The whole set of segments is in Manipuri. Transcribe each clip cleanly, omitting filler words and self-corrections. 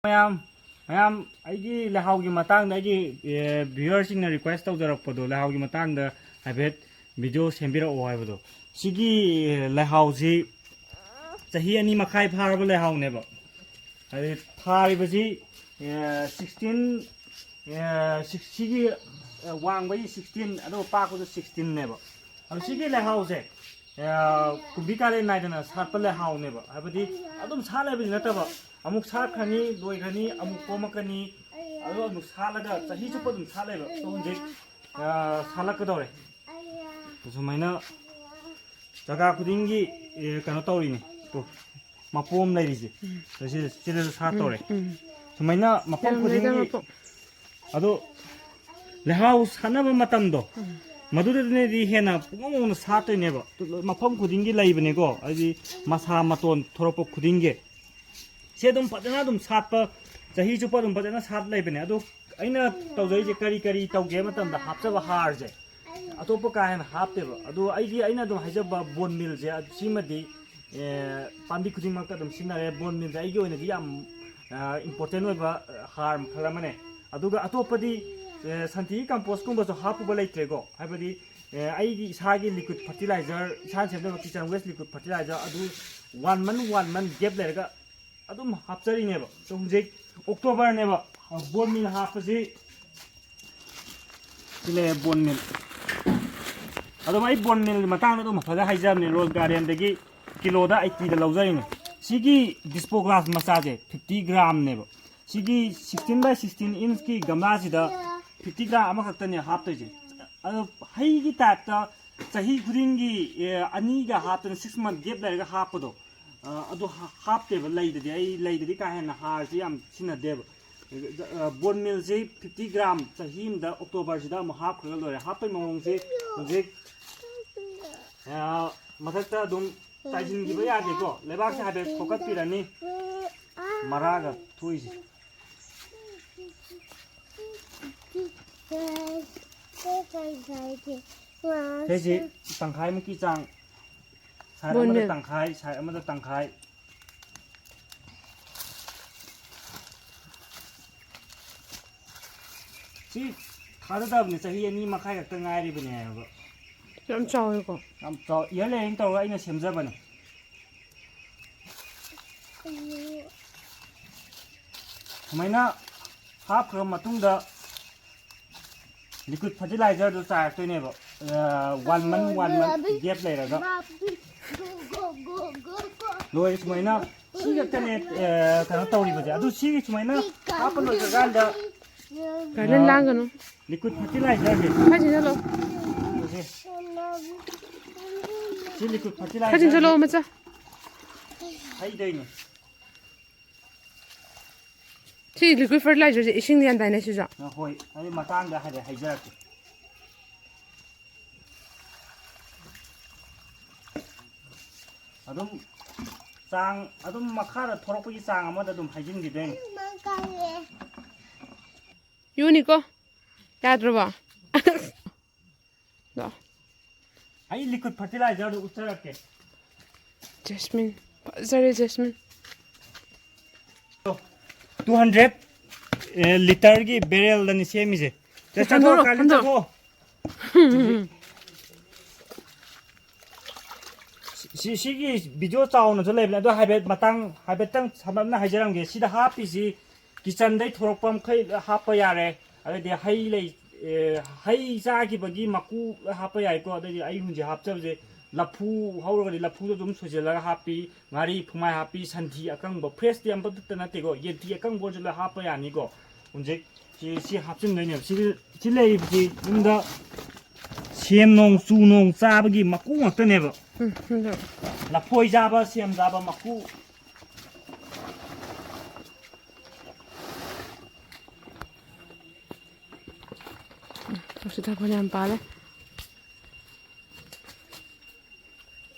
ꯃꯌꯥꯝ ꯑꯩꯒꯤ ꯂꯩꯍꯥꯎꯒꯤ ꯃꯇꯥꯡꯗ ꯑꯩꯒꯤ ꯚ꯭ꯌꯨꯋꯔꯁꯤꯡꯅ ꯔꯤꯀ꯭ꯋꯦꯁ ꯇꯧꯖꯔꯛꯄꯗꯣ ꯂꯩꯍꯥꯎꯒꯤ ꯃꯇꯥꯡꯗ ꯍꯥꯏꯐꯦꯠ ꯚꯤꯗꯤꯑꯣ ꯁꯦꯝꯕꯤꯔꯛꯑꯣ ꯍꯥꯏꯕꯗꯣ ꯁꯤꯒꯤ ꯂꯩꯍꯥꯎꯁꯤ ꯆꯍꯤ 2 ꯃꯈꯥꯏ ꯐꯥꯔꯕ ꯂꯩꯍꯥꯎꯅꯦꯕ ꯍꯥꯏꯗꯤ ꯊꯥꯔꯤꯕꯁꯤ 16 ꯁꯤꯒꯤ ꯋꯥꯡꯕꯒꯤ 16 ꯑꯗꯨꯒ ꯄꯥꯛꯄꯁꯨ 16ꯅꯦꯕ ꯑꯗꯣ ꯁꯤꯒꯤ ꯂꯩꯍꯥꯎꯁꯦ ꯀꯨꯝꯕꯤ ꯀꯥꯂꯦꯟ ꯅꯥꯏꯗꯅ ꯁꯥꯠꯄ ꯂꯩꯍꯥꯎꯅꯦꯕ ꯍꯥꯏꯕꯗꯤ ꯑꯗꯨꯝ ꯁꯥꯠꯂꯩꯕꯗꯤ ꯅꯠꯇꯕ ꯑꯃꯨꯛ ꯁꯥꯠꯈ꯭ꯔꯅꯤ ꯂꯣꯏꯈ꯭ꯔꯅꯤ ꯑꯃꯨꯛ ꯄꯣꯝꯃꯛꯀꯅꯤ ꯑꯗꯨꯒ ꯑꯃꯨꯛ ꯁꯥꯠꯂꯒ ꯆꯍꯤ ꯆꯨꯞꯄ ꯑꯗꯨꯝ ꯁꯥꯠꯂꯩꯕ ꯍꯧꯖꯤꯛ ꯁꯥꯠꯂꯛꯀꯗꯧꯔꯦ ꯁꯨꯃꯥꯏꯅ ꯖꯒꯥ ꯈꯨꯗꯤꯡꯒꯤ ꯀꯩꯅꯣ ꯇꯧꯔꯤꯅꯤ ꯃꯄꯣꯝ ꯂꯩꯔꯤꯁꯦ ꯁꯤꯗꯁꯨ ꯁꯥꯠꯇꯧꯔꯦ ꯁꯨꯃꯥꯏꯅ ꯃꯐꯝ ꯈꯨꯗꯤꯡꯒꯤ ꯑꯗꯣ ꯂꯩꯍꯥꯎ ꯁꯥꯠꯅꯕ ꯃꯇꯝꯗꯣ ꯃꯗꯨꯗꯅꯦꯗꯤ ꯍꯦꯟꯅ ꯄꯨꯡꯉꯣꯟ ꯁꯥꯠꯇꯣꯏꯅꯦꯕ ꯃꯐꯝ ꯈꯨꯗꯤꯡꯒꯤ ꯂꯩꯕꯅꯦꯀꯣ ꯍꯥꯏꯗꯤ ꯃꯁꯥ ꯃꯇꯣꯟ ꯊꯣꯔꯛꯄ ꯈꯨꯗꯤꯡꯒꯤ ꯁꯤ ꯑꯗꯨꯝ ꯐꯖꯅ ꯑꯗꯨꯝ ꯁꯥꯠꯄ ꯆꯍꯤ ꯆꯨꯞꯄ ꯑꯗꯨꯝ ꯐꯖꯅ ꯁꯥꯠ ꯂꯩꯕꯅꯦ ꯑꯗꯣ ꯑꯩꯅ ꯇꯧꯖꯔꯤꯁꯦ ꯀꯔꯤ ꯇꯧꯒꯦ ꯃꯇꯝꯗ ꯍꯥꯞꯆꯕ ꯍꯥꯔꯁꯦ ꯑꯇꯣꯞꯄ ꯀꯥ ꯍꯦꯟꯅ ꯍꯥꯞꯇꯦꯕ ꯑꯗꯣ ꯑꯩꯅ ꯑꯗꯨꯝ ꯍꯥꯏꯖꯕ ꯕꯣꯟ ꯃꯤꯜꯁꯦ ꯁꯤꯃꯗꯤ ꯄꯥꯝꯕꯤ ꯈꯨꯗꯤꯡꯃꯛꯇ ꯑꯗꯨꯝ ꯁꯤꯖꯤꯟꯅꯔꯦ ꯕꯣꯟ ꯃꯤꯜꯁꯦ ꯑꯩꯒꯤ ꯑꯣꯏꯅꯗꯤ ꯌꯥꯝ ꯏꯝꯄꯣꯔꯇꯦꯟ ꯑꯣꯏꯕ ꯍꯥꯔ ꯃꯈꯜ ꯑꯃꯅꯦ ꯑꯗꯨꯒ ꯑꯇꯣꯞꯄꯗꯤ ꯁꯟꯊꯤ ꯀꯝꯄꯣꯁꯀꯨꯝꯕꯁꯨ ꯍꯥꯞꯄꯨꯕ ꯂꯩꯇ꯭ꯔꯦꯀꯣ ꯍꯥꯏꯕꯗꯤ ꯑꯩꯒꯤ ꯏꯁꯥꯒꯤ ꯂꯤꯀ꯭ꯋꯤꯠ ꯐꯔꯇꯤꯂꯥꯏꯖꯔ ꯏꯁꯥꯅ ꯁꯦꯝꯖꯕ ꯀꯤꯆꯟ ꯋꯦꯁ ꯂꯤꯀ꯭ꯋꯤꯠ ꯐꯔꯇꯤꯂꯥꯏꯖꯔ ꯑꯗꯨ 1 month ꯒꯦꯞ ꯂꯩꯔꯒ ꯑꯗꯨꯝ ꯍꯥꯞꯆꯔꯤꯅꯦꯕ ꯍꯧꯖꯤꯛ ꯑꯣꯛꯇꯣꯕꯔꯅꯦꯕ ꯕꯣꯟ ꯃꯤꯜ ꯍꯥꯞꯄꯁꯤ ꯁꯤꯂꯦ ꯕꯣꯟ ꯃꯤꯜ ꯑꯗꯨꯝ ꯑꯩ ꯕꯣꯟ ꯃꯤꯜꯒꯤ ꯃꯇꯥꯡꯗ ꯑꯗꯨꯝ ꯐꯖꯅ ꯍꯥꯏꯖꯕꯅꯦ ꯔꯣꯖ ꯒꯥꯔꯗꯦꯟꯗꯒꯤ ꯀꯤꯂꯣꯗ 80ꯗ ꯂꯧꯖꯔꯤꯅꯦ ꯁꯤꯒꯤ ꯗꯤꯁꯄꯣ ꯒ꯭ꯂꯥꯁ ꯃꯆꯥꯁꯦ 50 ꯒ꯭ꯔꯥꯝꯅꯦꯕ ꯁꯤꯒꯤ 16 by 16 ꯏꯟꯆꯀꯤ ꯒꯝꯂꯥꯁꯤꯗ 50 ꯒ꯭ꯔꯥꯝ ꯑꯃꯈꯛꯇꯅꯦ ꯍꯥꯞꯇꯣꯏꯁꯦ ꯑꯗꯣ ꯍꯩꯒꯤ ꯇꯥꯏꯞꯇ ꯆꯍꯤ ꯈꯨꯗꯤꯡꯒꯤ 2ꯒ ꯍꯥꯞꯇꯅ 6 month ꯒꯦꯞ ꯂꯩꯔꯒ ꯍꯥꯞꯄꯗꯣ ꯑꯗꯨ ꯍꯥꯞꯇꯦꯕ ꯂꯩꯗꯗꯤ ꯑꯩ ꯂꯩꯗꯗꯤ ꯀꯥ ꯍꯦꯟꯅ ꯍꯥꯔꯁꯤ ꯌꯥꯝ ꯁꯤꯖꯤꯟꯅꯗꯦꯕ ꯕꯣꯟ ꯃꯤꯜꯁꯤ 50 ꯒ꯭ꯔꯥꯝ ꯆꯍꯤ ꯑꯃꯗ ꯑꯣꯛꯇꯣꯕꯔꯁꯤꯗ ꯑꯃꯨꯛ ꯍꯥꯞꯈ꯭ꯔꯒ ꯂꯣꯏꯔꯦ ꯍꯥꯞꯄꯒꯤ ꯃꯑꯣꯡꯁꯤ ꯍꯧꯖꯤꯛ ꯃꯊꯛꯇ ꯑꯗꯨꯝ ꯆꯥꯏꯁꯤꯟꯈꯤꯕ ꯌꯥꯗꯦꯀꯣ ꯂꯩꯕꯥꯛꯁꯦ ꯍꯥꯏꯐꯦꯠ ꯊꯣꯛꯀꯠꯄꯤꯔꯅꯤ ꯃꯔꯥꯒ ꯊꯣꯛꯏꯁꯦ ꯁꯤꯁꯤ ꯇꯪꯈꯥꯏꯃꯨꯛꯀꯤ ꯆꯥꯡ ꯁꯥꯏꯠ ꯑꯃꯗ ꯇꯪꯈꯥꯏ ꯁꯥꯏꯠ ꯑꯃꯗ ꯇꯪꯈꯥꯏ ꯁꯤ ꯊꯥꯗꯗꯕꯅꯦ ꯆꯍꯤ 2 ꯃꯈꯥꯏ ꯈꯛꯇ ꯉꯥꯏꯔꯤꯕꯅꯦ ꯍꯥꯏꯕ ꯌꯥꯝ ꯆꯥꯎꯋꯦꯀꯣ ꯌꯥꯝ ꯆꯥꯎ ꯏꯌꯔ ꯂꯦꯌꯔꯤꯡ ꯇꯧꯔꯒ ꯑꯩꯅ ꯁꯦꯝꯖꯕꯅꯦ ꯁꯨꯃꯥꯏꯅ ꯍꯥꯞꯈ꯭ꯔꯕ ꯃꯇꯨꯡꯗ ꯂꯤꯀ꯭ꯋꯤꯠ ꯐꯔꯇꯤꯂꯥꯏꯖꯔꯗꯨ ꯆꯥꯏꯔꯛꯇꯣꯏꯅꯦꯕ 1 month ꯒꯦꯞ ꯂꯩꯔꯒ ꯂꯣꯏꯔꯦ ꯁꯨꯃꯥꯏꯅ ꯁꯤ ꯈꯛꯇꯅꯦ ꯀꯩꯅꯣ ꯇꯧꯔꯤꯕꯁꯦ ꯑꯗꯨ ꯁꯤꯒꯤ ꯁꯨꯃꯥꯏꯅ ꯍꯥꯞꯄ ꯂꯣꯏꯈ꯭ꯔꯀꯥꯟꯗ ꯒꯥꯔꯗꯦꯟ ꯂꯥꯡꯒꯅꯨ ꯂꯤꯀ꯭ꯋꯤꯠ ꯐꯔꯇꯤꯂꯥꯏꯖꯔꯁꯦ ꯁꯤ ꯂꯤꯀ꯭ꯋꯤꯠ ꯐꯔꯇꯤꯂꯥꯏꯖꯔꯁꯦ ꯃꯆꯥ ꯍꯩꯗꯣꯏꯅꯦ ꯁꯤ ꯂꯤꯀ꯭ꯋꯤꯠ ꯐꯔꯇꯤꯂꯥꯏꯖꯔꯁꯦ ꯏꯁꯤꯡꯗ ꯌꯥꯟꯗꯥꯏꯅꯦ ꯁꯤꯁꯨ ꯍꯣꯏ ꯑꯩ ꯃꯇꯥꯡꯗ ꯍꯥꯏꯐꯦꯠ ꯍꯥꯏꯖꯔꯛꯀꯦ ꯑꯗꯨꯝ ꯆꯥꯡ ꯑꯗꯨꯝ ꯃꯈꯥꯗ ꯊꯣꯔꯛꯄꯒꯤ ꯆꯥꯡ ꯑꯃꯗ ꯑꯗꯨꯝ ꯍꯩꯖꯤꯟꯈꯤꯗꯣꯏꯅꯤ ꯌꯨꯅꯤꯀꯣ ꯌꯥꯗ꯭ꯔꯕꯣ ꯑꯩ ꯂꯤꯀ꯭ꯋꯤꯠ ꯐꯔꯇꯤꯂꯥꯏꯖꯔꯗꯨ ꯎꯠꯆꯔꯛꯀꯦ ꯖꯦꯁꯃꯤꯟ ꯐꯖꯔꯦ ꯖꯦꯁꯃꯤꯟ 200 ꯂꯤꯇꯔꯒꯤ ꯕꯦꯔꯦꯜꯗꯅꯤ ꯁꯦꯝꯃꯤꯁꯦ ꯆꯠꯊꯣꯛꯑꯣꯁꯤꯒꯤ ꯚꯤꯗꯤꯑꯣ ꯆꯥꯎꯅꯁꯨ ꯂꯩꯕꯅꯦ ꯑꯗꯣ ꯍꯥꯏꯐꯦꯠꯇꯪ ꯁꯝꯂꯞꯅ ꯍꯥꯏꯖꯔꯝꯒꯦ ꯁꯤꯗ ꯍꯥꯞꯄꯤꯁꯤ ꯀꯤꯆꯟꯗꯩ ꯊꯣꯔꯛꯄ ꯃꯈꯩ ꯍꯥꯞꯄ ꯌꯥꯔꯦ ꯑꯗꯩꯗꯤ ꯍꯩ ꯆꯥꯈꯤꯕꯒꯤ ꯃꯀꯨ ꯍꯥꯞꯄ ꯌꯥꯏꯀꯣ ꯑꯗꯩꯗꯤ ꯑꯩ ꯍꯧꯖꯤꯛ ꯍꯥꯞꯆꯕꯁꯦ ꯂꯐꯨ ꯍꯧꯔꯒꯗꯤ ꯂꯐꯨꯗꯣ ꯑꯗꯨꯝ ꯁꯣꯏꯖꯤꯜꯂꯒ ꯍꯥꯞꯄꯤ ꯉꯥꯔꯤ ꯐꯨꯃꯥꯏ ꯍꯥꯞꯄꯤ ꯁꯟꯊꯤ ꯑꯀꯪꯕ ꯐ꯭ꯔꯦꯁꯇꯤ ꯑꯃꯇ ꯅꯠꯇꯦꯀꯣ ꯌꯦꯟꯊꯤ ꯑꯀꯪꯕ ꯑꯣꯏꯔꯁꯨ ꯂꯣꯏ ꯍꯥꯞꯄ ꯌꯥꯅꯤꯀꯣ ꯍꯧꯖꯤꯛ ꯁꯤ ꯍꯥꯞꯆꯤꯟꯗꯣꯏꯅꯦꯕ ꯁꯤ ꯂꯩꯔꯤꯕꯁꯤ ꯌꯨꯝꯗ ꯁꯦꯝ ꯅꯣꯡ ꯆꯨ ꯅꯣꯡ ꯆꯥꯕꯒꯤ ꯃꯀꯨ ꯉꯥꯛꯇꯅꯦꯕ ꯂꯐꯣꯏ ꯆꯥꯕ ꯁꯦꯝ ꯆꯥꯕ ꯃꯀꯨ ꯁꯤꯇꯥꯐꯣꯟ ꯌꯥꯝ ꯄꯥꯜꯂꯦ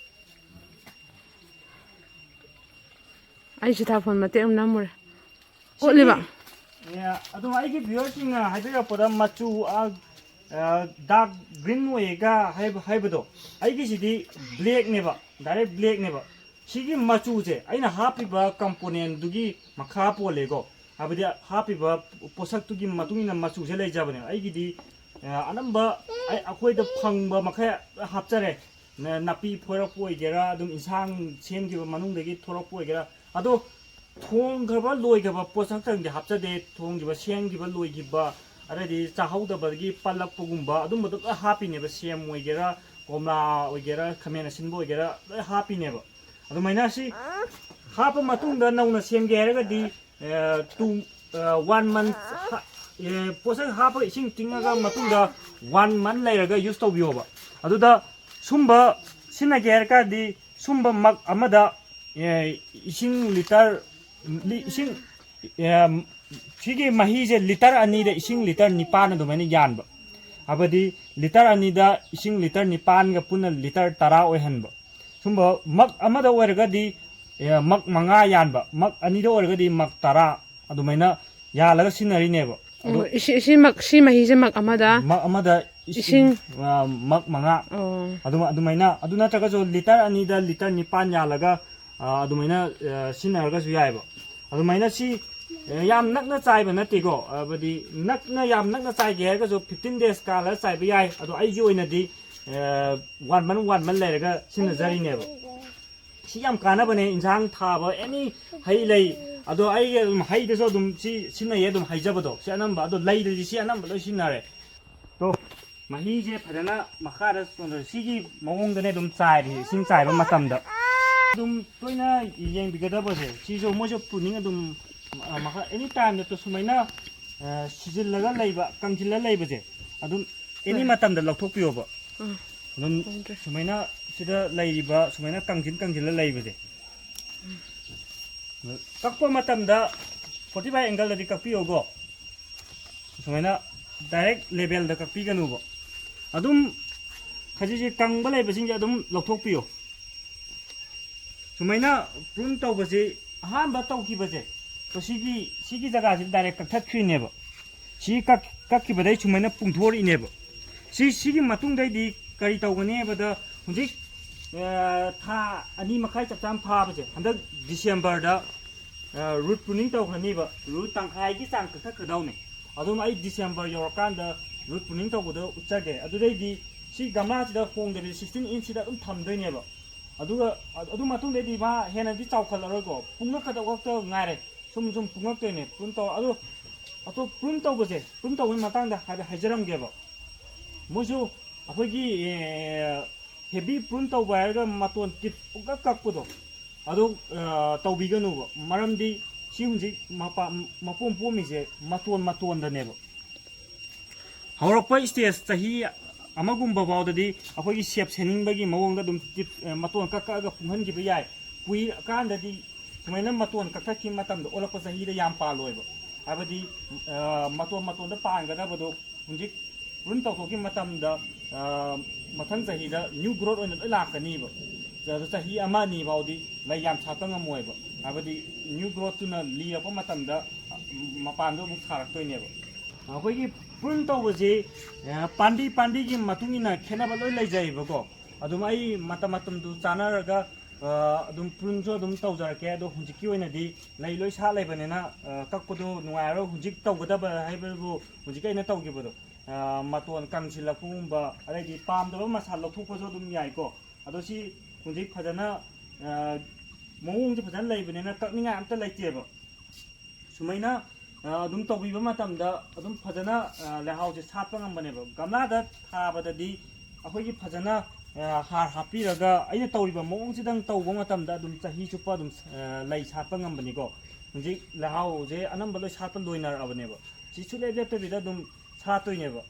ꯑꯩ ꯁꯤꯇꯥꯐꯣꯟ ꯃꯇꯦꯛ ꯑꯃ ꯅꯝꯃꯨꯔꯦ ꯑꯣꯠꯂꯤꯕ ꯑꯗꯨꯝ ꯑꯩꯒꯤ ꯚ꯭ꯌꯨꯋꯔꯁꯤꯡꯅ ꯍꯥꯏꯕꯤꯔꯛꯄꯗ ꯃꯆꯨ ꯗꯥꯔꯛ ꯒ꯭ꯔꯤꯟ ꯑꯣꯏꯌꯦꯒ ꯍꯥꯏꯕꯗꯣ ꯑꯩꯒꯤꯁꯤꯗꯤ ꯕ꯭ꯂꯦꯛꯅꯦꯕ ꯗꯥꯏꯔꯦꯛ ꯕ꯭ꯂꯦꯛꯅꯦꯕ ꯁꯤꯒꯤ ꯃꯆꯨꯁꯦ ꯑꯩꯅ ꯍꯥꯞꯄꯤꯕ ꯀꯝꯄꯣꯅꯦꯟꯗꯨꯒꯤ ꯃꯈꯥ ꯄꯣꯜꯂꯦꯀꯣ ꯍꯥꯏꯕꯗꯤ ꯍꯥꯞꯄꯤꯕ ꯄꯣꯠꯁꯛꯇꯨꯒꯤ ꯃꯇꯨꯡ ꯏꯟꯅ ꯃꯆꯨꯁꯦ ꯂꯩꯖꯕꯅꯦ ꯑꯩꯒꯤꯗꯤ ꯑꯅꯝꯕ ꯑꯩꯈꯣꯏꯗ ꯐꯪꯕ ꯃꯈꯩ ꯍꯥꯞꯆꯔꯦ ꯅꯥꯄꯤ ꯐꯣꯏꯔꯛꯄ ꯑꯣꯏꯒꯦꯔꯥ ꯑꯗꯨꯝ ꯏꯟꯁꯥꯡ ꯁꯦꯝꯈꯤꯕ ꯃꯅꯨꯡꯗꯒꯤ ꯊꯣꯔꯛꯄ ꯑꯣꯏꯒꯦꯔꯥ ꯑꯗꯣ ꯊꯣꯡꯈ꯭ꯔꯕ ꯂꯣꯏꯈ꯭ꯔꯕ ꯄꯣꯠꯁꯛꯇꯪꯗꯤ ꯍꯥꯞꯆꯗꯦ ꯊꯣꯡꯈꯤꯕ ꯁꯦꯝꯈꯤꯕ ꯂꯣꯏꯈꯤꯕ ꯑꯗꯩꯗꯤ ꯆꯥꯍꯧꯗꯕꯗꯒꯤ ꯄꯜꯂꯛꯄꯒꯨꯝꯕ ꯑꯗꯨꯝꯕꯗꯣ ꯂꯣꯏ ꯍꯥꯞꯄꯤꯅꯦꯕ ꯁꯦꯝ ꯑꯣꯏꯒꯦꯔꯥ ꯀꯣꯝꯂꯥ ꯑꯣꯏꯒꯦꯔꯥ ꯈꯥꯃꯦꯟ ꯑꯁꯤꯟꯕ ꯑꯣꯏꯒꯦꯔꯥ ꯂꯣꯏ ꯍꯥꯞꯄꯤꯅꯦꯕ ꯑꯗꯨꯃꯥꯏꯅ ꯁꯤ ꯍꯥꯞꯄ ꯃꯇꯨꯡꯗ ꯅꯧꯅ ꯁꯦꯝꯒꯦ ꯍꯥꯏꯔꯒꯗꯤ 1 month ꯄꯣꯠꯁꯛ ꯍꯥꯞꯄꯒ ꯏꯁꯤꯡ ꯇꯤꯡꯉꯒ ꯃꯇꯨꯡꯗ 1 month ꯂꯩꯔꯒ ꯌꯨꯁ ꯇꯧꯕꯤꯌꯣꯕ ꯑꯗꯨꯗ ꯁꯨꯝꯕ ꯁꯤꯖꯤꯟꯅꯒꯦ ꯍꯥꯏꯔꯀꯥꯟꯗꯤ ꯁꯨꯝꯕ ꯃꯛ ꯑꯃꯗ इसिंग लिटर इसिंग सिगी महीजे लिटर अनीद इसिंग लिटर निपान अदुमाइना यानबा अबदी लिटर अनीदा इसिंग लिटर निपान गा पुना लिटर 10 ओइहनबा सुंबा मक अमदा ओइरगदी मक मंगा यानबा मक अनीदा ओइरगदी मक 10 अदुमाइना यालगा सिनरिनेबा सी महीजे मक अमदा इसिंग मक मंगा अदुमाइना अदु नत्रगजो लिटर अनीदा लिटर निपान यालगा अदुमाइना सिनरगसु यायबा अदुमाइना सी याम नकना चाइबा नतेको अबदी नकना याम नकना चाइगे हेरगसु 15 days काला चाइबा याय अदु आइजी ओइनादी 1 month लेरगा सिनजरिनेबा सी याम कानाबने इंजांग थाबा एनी हई लई अदो आई हईदसो दुम सी सिनये दुम हईजबदो सी अनंबा अदो लईदि सी अनंबा लो सिनारे तो महीजे फदना मखार सिगी मवोंगदने दुम चाइरि सिंग चाइबा मतमदा दुम तोइना येंबिगदबसे सिजो मोजो पुनिंग दुम मखा एनी टाइम तो सुमाइना सिजिलगा लैबा कंजिला लैबजे अदुम एनी मतमदा लौथोकपियोबा दुम सुमाइना सिदा लैरिबा सुमाइना कंजिला लैबजे कक्पा मतमदा 45 एंगल दि कक्पियोगो सुमाइना डायरेक्ट लेवल दा कक्पिगनुबो अदुम खजिजे कंगबा लैबसिंग अदुम लौथोकपियो सुमाइना प्रून तौबसे अहानबा तौखिबसे तो सिगी जगह से डायरेक्ट कक्थख्रिनेबो सी कक्खिबदै सुमाइना पुंथोरिनेबो सिगी मतुंगदैदि करि तौगनेबदा हुजिक था अनि मखाइ चपचाम फाबसे हंदक डिसेंबर दा रूट प्रूनिंग तौखनिबा रूट तंखाइगी चांग कक्थखदौने अदुम आई डिसेंबर योरकांदा रूट प्रूनिंग तौबदो उच्चगे अदुदैदि सी गमलासिदा होंगदे 16 इंच सिदा अदुम थमदोइनेबा अदु मतुंगदैदि मा हेनादि चावखलरगो पुंगखदवक्ता ngaire sum pungaktoine prun taw ato prun tawbase prun tawin matangda haijaramgeba moju akoigi heavy prun tawba harga maton tip kakakpodo ado tawbiganuba maramdi si hunji mapom pomise maton daneba haurakpa stage chahi amagumba bawdadi akoigi shape seningbagi mawongda dum tip maton kakkaga punghangiba yai pui kandadi सुमाइना मतोन कक्थखि मतमद ओलप सहीदा याम पालोयबो आबदी मतोन पांगदबदो हुंजिक रुन तौथोकि मतमद मथंग सहीदा न्यू ग्रोथ ओइन लाकनीबो जदो सही अमानी बाउदी लै याम छाता ngमोयबो आबदी न्यू ग्रोथ तुना लियप मतमद मपानदो मु सारक्तोइनेबो अखोइगी प्रून तौबजे पांडी की मतुंगिना खेनाबा लोय लैजाइबको अदुम आई मतमदु चानारगा अदुम प्रूनसो अदुम तौजरके अदो हुजिकी ओइनादि लै लोय सा लैबनेना कक्पदो नुआरो हुजिक तौगदबा हाइबबो हुजिक आइना तौगिबदो मतोन कंसिलकुंबा अरेदि पामदबा मसाल लौथोकपसो अदुम याइको अदो सि हुजिक फजना मवोंजे फजना लैबनेना कक्निंगा अमता लैतेबा सुमाइना अदुम तौबिबा मतमदा अदुम फजना लेहाउजे सातपा ngambनेबा गमलादा थाबददि अखोइगी फजना हार हापीरगा अइना तौरिबा मवोंसिदंग तौबा मतमदा अदुम चाही चुप्पा अदुम लै सातपा ngambनिको हुजिक लेहाउजे अनंबा लोय सातपा लोइनारबनेबा सि सुले लेप्तबिदा अदुम सातोइनेबा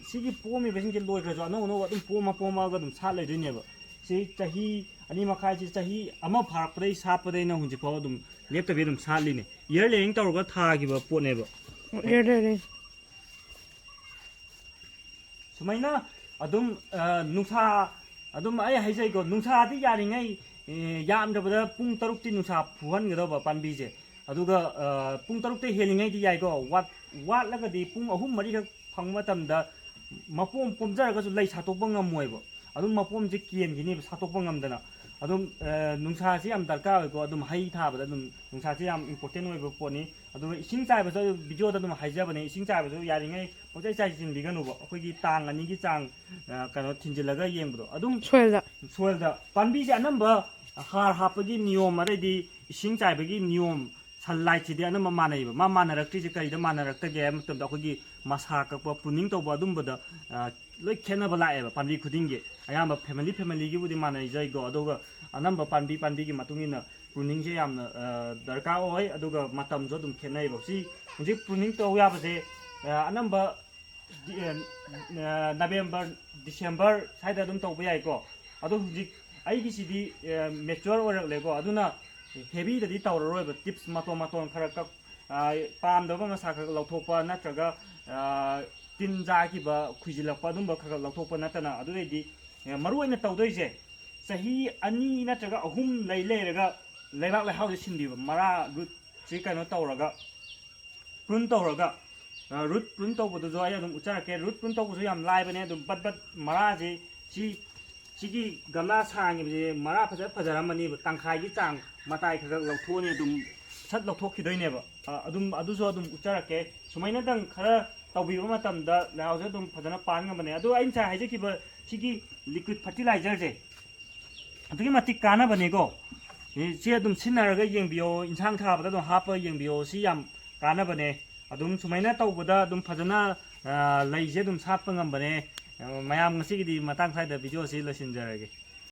सिगी पोमि बेसिंगे लोइग्रजो अनो अदुम पोमागा अदुम सात लैदोइनेबा सि चाही अनि मखाइसि चाही अमा फारपदै सातपदैना हुजि फाव अदुम लेप्तबि अदुम सातलिने इयर लेयिंग तौरगा थागिबा पोनेबा इयर लेयिंग सुमाइना अदुम नुसा अदुम आई हाइजैको नुसादि यारिङै यामदबदा पुंग 6 ति नुसा फुहनगदबा पानबिजे अदुगा पुंग 6 ते हेलिङैदि याइको वाट लगदि पुंग 3 4 खक फंग मतमदा मपोम पोमजरगसु लै सातोकपा ngमोयबो अदुम मपोमजे केनगिनि सातोकपा ngमदना ꯑꯗꯨꯝ ꯅꯨꯡꯁꯥꯁꯤ ꯌꯥꯝ ꯗꯔꯀꯥꯔ ꯑꯣꯏꯀꯣ ꯑꯗꯨꯝ ꯍꯩ ꯊꯥꯕꯗ ꯑꯗꯨꯝ ꯅꯨꯡꯁꯥꯁꯤ ꯌꯥꯝ ꯏꯝꯄꯣꯔꯇꯦꯟ ꯑꯣꯏꯕ ꯄꯣꯠꯅꯤ ꯑꯗꯨꯒ ꯏꯁꯤꯡ ꯆꯥꯏꯕꯁꯨ ꯚꯤꯗꯤꯑꯣꯗ ꯑꯗꯨꯝ ꯍꯥꯏꯖꯕꯅꯦ ꯏꯁꯤꯡ ꯆꯥꯏꯕꯁꯨ ꯌꯥꯔꯤꯉꯩ ꯄꯪꯆꯥꯏ ꯆꯥꯏꯁꯤꯟꯕꯤꯒꯅꯨꯕ ꯑꯩꯈꯣꯏꯒꯤ ꯇꯥꯡ 2ꯒꯤ ꯆꯥꯡ ꯀꯩꯅꯣ ꯊꯤꯟꯖꯤꯜꯂꯒ ꯌꯦꯡꯕꯗꯣ ꯑꯗꯨꯝ ꯁꯣꯏꯜꯗ ꯁꯣꯏꯜꯗ ꯄꯥꯝꯕꯤꯁꯦ ꯑꯅꯝꯕ ꯍꯥꯔ ꯍꯥꯞꯄꯒꯤ ꯅꯤꯌꯣꯝ ꯑꯗꯩꯗꯤ ꯏꯁꯤꯡ ꯆꯥꯏꯕꯒꯤ ꯅꯤꯌꯣꯝ ꯁꯟꯂꯥꯏꯠꯁꯤꯗꯤ ꯑꯅꯝꯕ ꯃꯥꯟꯅꯩꯕ ꯃꯥꯟꯅꯔꯛꯇ꯭ꯔꯤꯁꯦ ꯀꯔꯤꯗ ꯃꯥꯟꯅꯔꯛꯇꯒꯦ ꯍꯥꯏꯕ ꯃꯇꯝꯗ ꯑꯩꯈꯣꯏꯒꯤ ꯃꯁꯥ ꯀꯛꯄ ꯄ꯭ꯔꯨꯅꯤꯡ ꯇꯧꯕ ꯑꯗꯨꯝꯕꯗ ꯂꯣꯏ ꯈꯦꯠꯅꯕ ꯂꯥꯛꯑꯦꯕ ꯄꯥꯝꯕꯤ ꯈꯨꯗꯤꯡꯒꯤ ꯑꯌꯥꯝꯕ ꯐꯦꯃꯤꯂꯤꯒꯤꯕꯨꯗꯤ ꯃꯥꯟꯅꯩꯖꯩꯀꯣ ꯑꯗꯨꯒ ꯑꯅꯝꯕ ꯄꯥꯝꯕꯤꯒꯤ ꯃꯇꯨꯡ ꯏꯟꯅ ꯄ꯭ꯔꯨꯅꯤꯡꯁꯦ ꯌꯥꯝꯅ ꯗꯔꯀꯥꯔ ꯑꯣꯏ ꯑꯗꯨꯒ ꯃꯇꯝꯁꯨ ꯑꯗꯨꯝ ꯈꯦꯠꯅꯩꯕ ꯍꯧꯖꯤꯛ ꯄ꯭ꯔꯨꯅꯤꯡ ꯇꯧ ꯌꯥꯕꯁꯦ ꯑꯅꯝꯕ ꯅꯕꯦꯝꯕꯔ ꯗꯤꯁꯦꯝꯕꯔ ꯁ꯭ꯋꯥꯏꯗ ꯑꯗꯨꯝ ꯇꯧꯕ ꯌꯥꯏꯀꯣ ꯑꯗꯣ ꯍꯧꯖꯤꯛ ꯑꯩꯒꯤꯁꯤꯗꯤ ꯃꯦꯆꯨꯔ ꯑꯣꯏꯔꯛꯂꯦꯀꯣ ꯑꯗꯨꯅ ꯍꯦꯚꯤꯗꯗꯤ ꯇꯧꯔꯔꯣꯏꯕ ꯇꯤꯞꯁ ꯃꯇꯣꯟ ꯈꯔ ꯀꯛ ꯄꯥꯝꯗꯕ ꯃꯁꯥ ꯈꯔ ꯂꯧꯊꯣꯛꯄ ꯅꯠꯇ꯭ꯔꯒ ꯇꯤꯟ ꯆꯥꯈꯤꯕ ꯈꯨꯏꯖꯤꯜꯂꯛꯄ ꯑꯗꯨꯝꯕ ꯈꯔ ꯂꯧꯊꯣꯛꯄ ꯅꯠꯇꯅ ꯑꯗꯨꯗꯩꯗꯤ ꯃꯔꯨ ꯑꯣꯏꯅ ꯇꯧꯗꯣꯏꯁꯦ ꯆꯍꯤ 2 ꯅꯠꯇ꯭ꯔꯒ 3 ꯂꯩꯔꯒ ꯂꯩꯕꯥꯛ ꯂꯩꯍꯥꯎꯁꯦ ꯁꯤꯟꯕꯤꯕ ꯃꯔꯥ ꯔꯨꯠꯁꯤ ꯀꯩꯅꯣ ꯇꯧꯔꯒ ꯄ꯭ꯔꯨꯟ ꯇꯧꯔꯒ ꯔꯨꯠ ꯄ꯭ꯔꯨꯟ ꯇꯧꯕꯗꯨꯁꯨ ꯑꯩ ꯑꯗꯨꯝ ꯎꯠꯆꯔꯛꯀꯦ ꯔꯨꯠ ꯄ꯭ꯔꯨꯟ ꯇꯧꯕꯁꯨ ꯌꯥꯝ ꯂꯥꯏꯕꯅꯦ ꯑꯗꯨꯝ ꯕꯠ ꯃꯔꯥꯁꯤ ꯁꯤꯒꯤ ꯒꯝꯂꯥ ꯁꯥꯡꯉꯤꯕꯁꯦ ꯃꯔꯥ ꯐꯖꯔꯝꯃꯅꯤꯕ ꯇꯪꯈꯥꯏꯒꯤ ꯆꯥꯡ ꯃꯇꯥꯏ ꯈꯔ ꯂꯧꯊꯣꯛꯑꯅꯤ ꯑꯗꯨꯝ ꯁꯠ ꯂꯧꯊꯣꯛꯈꯤꯗꯣꯏꯅꯦꯕ ꯑꯗꯨꯁꯨ ꯑꯗꯨꯝ ꯎꯠꯆꯔꯛꯀꯦ ꯁꯨꯃꯥꯏꯅꯗꯪ ꯈꯔ ꯇꯧꯕꯤꯕ ꯃꯇꯝꯗ ꯂꯩꯍꯥꯎꯁꯦ ꯑꯗꯨꯝ ꯐꯖꯅ ꯄꯥꯟ ꯉꯝꯕꯅꯦ ꯑꯗꯣ ꯑꯩꯅ ꯉꯁꯥꯏ ꯍꯥꯏꯖꯈꯤꯕ ꯁꯤꯒꯤ ꯂꯤꯀ꯭ꯋꯤꯠ ꯐꯔꯇꯤꯂꯥꯏꯖꯔꯁꯦ ꯑꯗꯨꯛꯀꯤ ꯃꯇꯤꯛ ꯀꯥꯟꯅꯕꯅꯦꯀꯣ ꯁꯤ ꯑꯗꯨꯝ ꯁꯤꯖꯤꯟꯅꯔꯒ ꯌꯦꯡꯕꯤꯌꯣ ꯏꯟꯁꯥꯡ ꯊꯥꯕꯗ ꯑꯗꯨꯝ ꯍꯥꯞꯄ ꯌꯦꯡꯕꯤꯌꯣ ꯁꯤ ꯌꯥꯝ ꯀꯥꯟꯅꯕꯅꯦ ꯑꯗꯨꯝ ꯁꯨꯃꯥꯏꯅ ꯇꯧꯕꯗ ꯑꯗꯨꯝ ꯐꯖꯅ ꯂꯩꯁꯦ ꯑꯗꯨꯝ ꯁꯥꯠꯄ ꯉꯝꯕꯅꯦ ꯃꯌꯥꯝ ꯉꯁꯤꯒꯤꯗꯤ ꯃꯇꯥꯡ ꯁ꯭ꯋꯥꯏꯗ ꯚꯤꯗꯤꯑꯣꯁꯤ ꯂꯣꯏꯁꯤꯟꯖꯔꯒꯦ